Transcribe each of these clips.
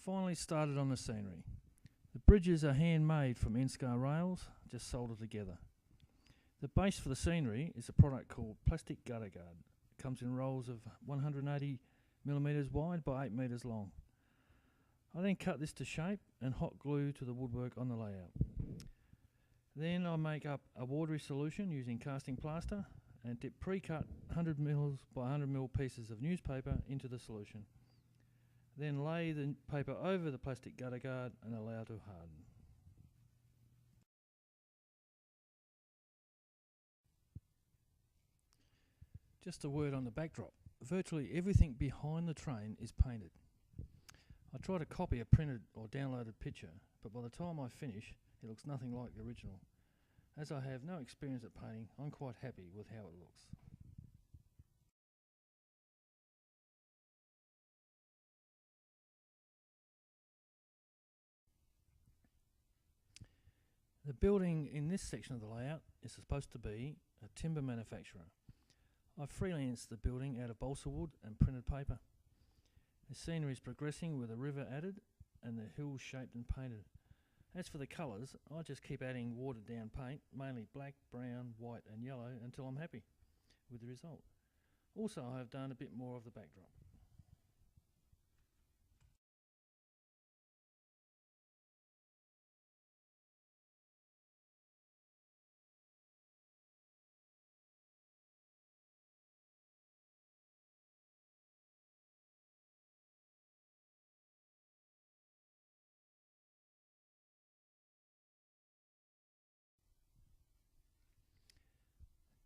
finally started on the scenery. The bridges are handmade from Enscar rails, just soldered together. The base for the scenery is a product called plastic gutter guard. It comes in rolls of 180mm wide by 8 metres long. I then cut this to shape and hot glue to the woodwork on the layout. Then I make up a watery solution using casting plaster and dip pre-cut 100mm by 100mm pieces of newspaper into the solution. Then lay the paper over the plastic gutter guard and allow to harden. Just a word on the backdrop. Virtually everything behind the train is painted. I try to copy a printed or downloaded picture, but by the time I finish, it looks nothing like the original. As I have no experience at painting, I'm quite happy with how it looks. The building in this section of the layout is supposed to be a timber manufacturer. I freelanced the building out of balsa wood and printed paper. The scenery is progressing with a river added and the hills shaped and painted. As for the colours, I just keep adding watered down paint, mainly black, brown, white and yellow, until I'm happy with the result. Also, I have done a bit more of the backdrop.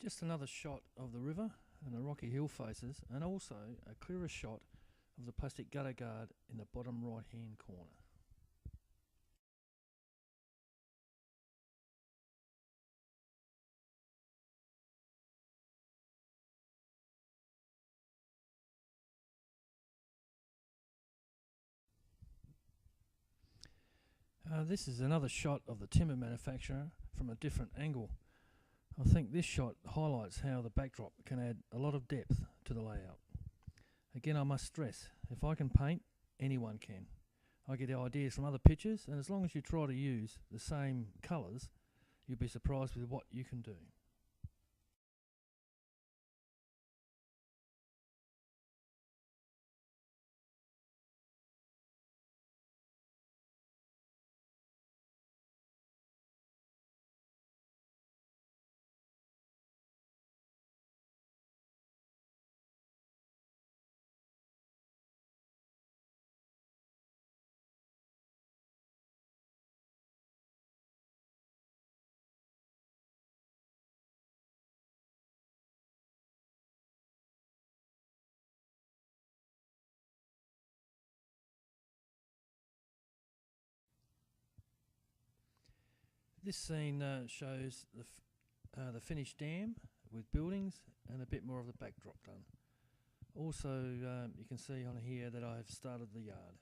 Just another shot of the river and the rocky hill faces, and also a clearer shot of the plastic gutter guard in the bottom right hand corner. This is another shot of the timber manufacturer from a different angle. I think this shot highlights how the backdrop can add a lot of depth to the layout. Again, I must stress, if I can paint, anyone can. I get ideas from other pictures, and as long as you try to use the same colours, you'll be surprised with what you can do. This scene shows the finished dam with buildings and a bit more of the backdrop done. Also, you can see on here that I've started the yard.